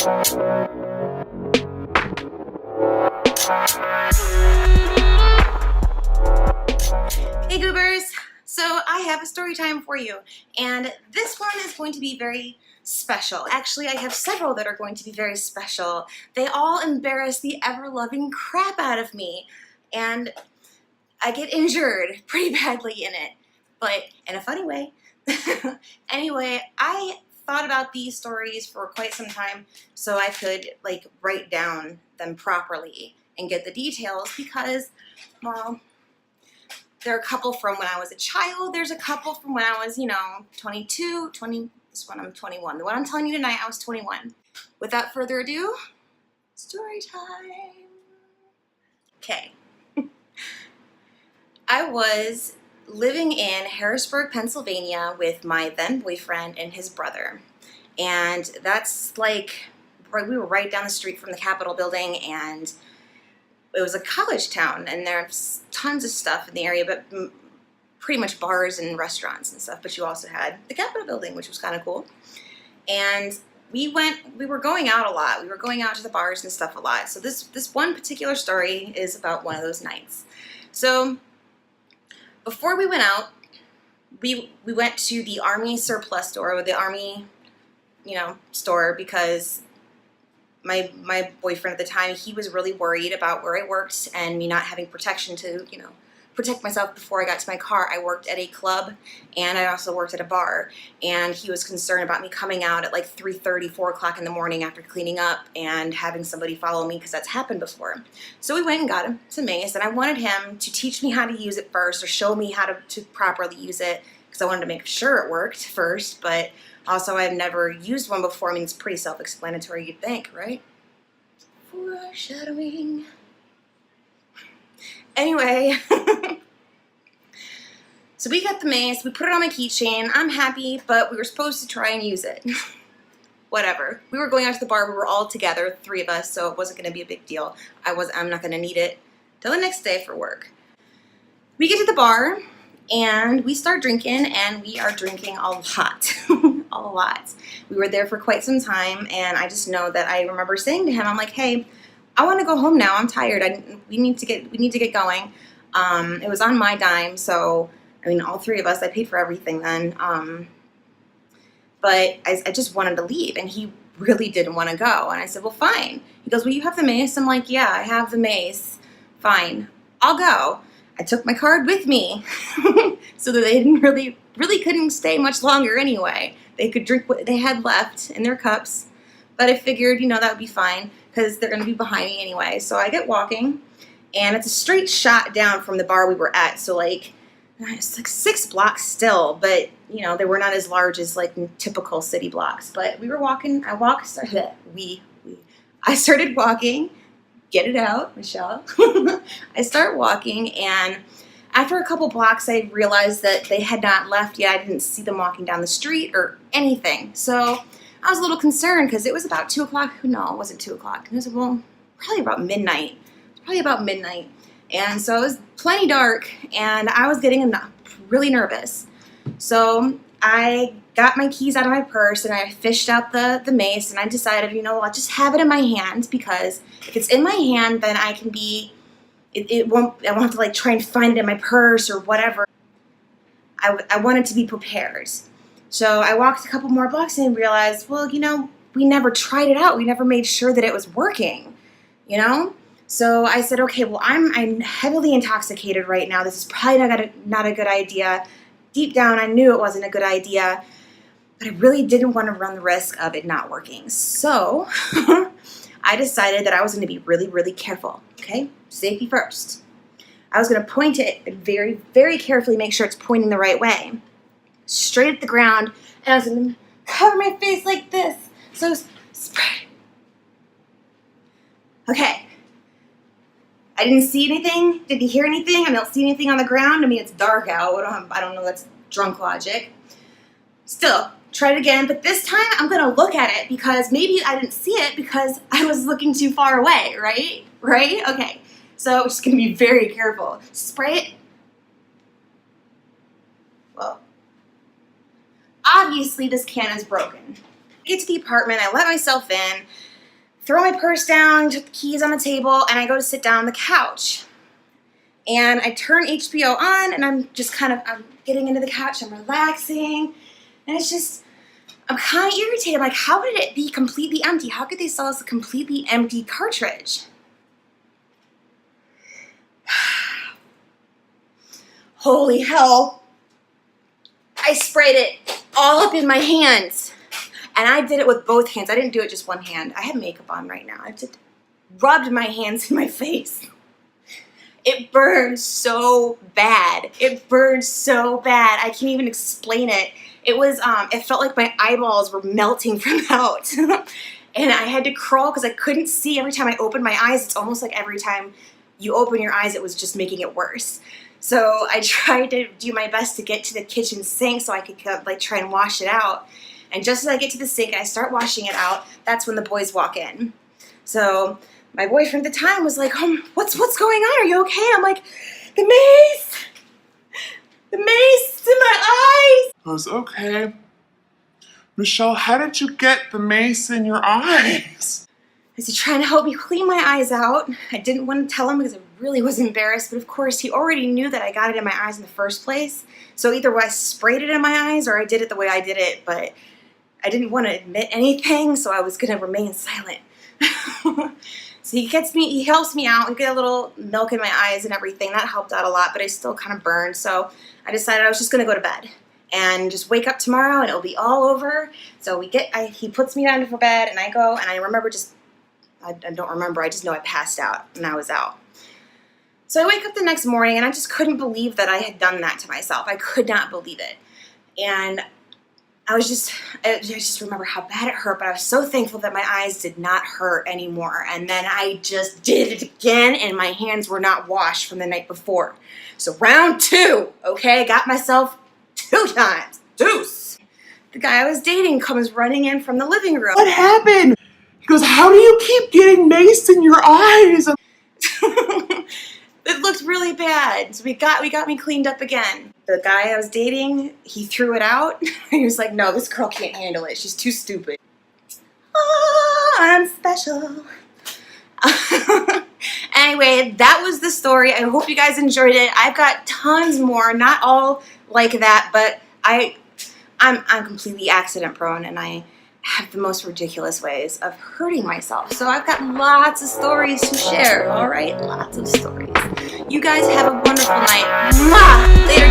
Hey Goobers! So I have a story time for you, and this one is going to be very special. Actually, I have several that are going to be very special. They all embarrass the ever-loving crap out of me, and I get injured pretty badly in it, but in a funny way. Anyway, I thought about these stories for quite some time so I could write down them properly and get the details because, well, there are a couple from when I was a child. There's a couple from when I was, 22, 20, this one I'm 21. The one I'm telling you tonight, I was 21. Without further ado, story time. Okay. I was living in Harrisburg, Pennsylvania with my then boyfriend and his brother. And that's we were right down the street from the Capitol building, and it was a college town, and there's tons of stuff in the area, but pretty much bars and restaurants and stuff. But you also had the Capitol building, which was kind of cool. And we were going out a lot. We were going out to the bars and stuff a lot. So this one particular story is about one of those nights. So before we went out, we went to the Army surplus store, or the Army, store, because my boyfriend at the time, he was really worried about where I worked and me not having protection to, protect myself before I got to my car. I worked at a club, and I also worked at a bar, and he was concerned about me coming out at 3:30, 4 o'clock in the morning after cleaning up and having somebody follow me, because that's happened before. So we went and got him some Mace, and I wanted him to teach me how to use it first, or show me how to properly use it, because I wanted to make sure it worked first, but also I've never used one before. I mean, it's pretty self-explanatory, you'd think, right? Foreshadowing. Anyway, so we got the Mace, we put it on my keychain. I'm happy, but we were supposed to try and use it. Whatever. We were going out to the bar, we were all together, 3 of us, so it wasn't going to be a big deal. I'm not going to need it till the next day for work. We get to the bar, and we start drinking, and we are drinking a lot. A lot. We were there for quite some time, and I just know that I remember saying to him, I'm like, hey, I want to go home now. I'm tired. We need to get going. It was on my dime, so I mean, all 3 of us. I paid for everything then. But I just wanted to leave, and he really didn't want to go. And I said, well, fine. He goes, well, you have the Mace. I'm like, yeah, I have the Mace. Fine, I'll go. I took my card with me, so that they didn't really couldn't stay much longer anyway. They could drink what they had left in their cups, but I figured, that would be fine, because they're going to be behind me anyway. So I get walking, and it's a straight shot down from the bar we were at. So it's 6 blocks still, but they were not as large as typical city blocks. But we were walking. I started walking. Get it out, Michelle. I start walking, and after a couple blocks, I realized that they had not left yet. I didn't see them walking down the street or anything. So I was a little concerned, because it was about 2 o'clock. No, it wasn't 2 o'clock. It was, probably about midnight. And so it was plenty dark, and I was getting really nervous. So I got my keys out of my purse, and I fished out the Mace, and I decided, I'll just have it in my hand, because if it's in my hand, then I can be, I won't have to try and find it in my purse or whatever. I wanted to be prepared. So I walked a couple more blocks and realized, well, we never tried it out. We never made sure that it was working, So I said, okay, well, I'm heavily intoxicated right now. This is probably not a good idea. Deep down, I knew it wasn't a good idea, but I really didn't want to run the risk of it not working. So I decided that I was going to be really, really careful, okay? Safety first. I was going to point it and very, very carefully make sure it's pointing the right way, straight at the ground, and I was going to cover my face like this. So spray. Okay. I didn't see anything. Didn't hear anything. I don't see anything on the ground. I mean, it's dark out. I don't know. That's drunk logic. Still, try it again. But this time, I'm going to look at it, because maybe I didn't see it because I was looking too far away, right? Right? Okay. So I'm just going to be very careful. Spray it. Well, obviously, this can is broken. I get to the apartment. I let myself in. throw my purse down, took the keys on the table, and I go to sit down on the couch. And I turn HBO on, and I'm getting into the couch, I'm relaxing, and it's just, I'm kind of irritated. I'm like, how could it be completely empty? How could they sell us a completely empty cartridge? Holy hell. I sprayed it all up in my hands. And I did it with both hands. I didn't do it just one hand. I have makeup on right now. I just rubbed my hands in my face. It burned so bad. It burned so bad. I can't even explain it. It was, it felt like my eyeballs were melting from out. And I had to crawl because I couldn't see. Every time I opened my eyes, it's almost like every time you open your eyes, it was just making it worse. So I tried to do my best to get to the kitchen sink so I could like try and wash it out. And just as I get to the sink and I start washing it out, that's when the boys walk in. So my boyfriend at the time was like, what's going on? Are you okay? I'm like, the mace! The mace is in my eyes! I was okay. Michelle, how did you get the mace in your eyes? Is he trying to help me clean my eyes out? I didn't want to tell him because I really was embarrassed, but of course he already knew that I got it in my eyes in the first place. So either I sprayed it in my eyes or I did it the way I did it, but I didn't want to admit anything, so I was going to remain silent. So he helps me out. We get a little milk in my eyes and everything. That helped out a lot, but I still kind of burned. So I decided I was just going to go to bed and just wake up tomorrow and it'll be all over. So he puts me down for bed and I go, and I remember I don't remember, I just know I passed out and I was out. So I wake up the next morning and I just couldn't believe that I had done that to myself. I could not believe it. And I just remember how bad it hurt, but I was so thankful that my eyes did not hurt anymore. And then I just did it again, and my hands were not washed from the night before. So round 2, okay, got myself 2 times. Deuce. The guy I was dating comes running in from the living room. What happened? He goes, how do you keep getting maced in your eyes? It looked really bad. So we got me cleaned up again. The guy I was dating, he threw it out. He was like, no, this girl can't handle it. She's too stupid. Oh, I'm special. Anyway, that was the story. I hope you guys enjoyed it. I've got tons more, not all like that, but I'm completely accident prone and I have the most ridiculous ways of hurting myself. So I've got lots of stories to share, all right? Lots of stories. You guys have a wonderful night. Mwah! Later,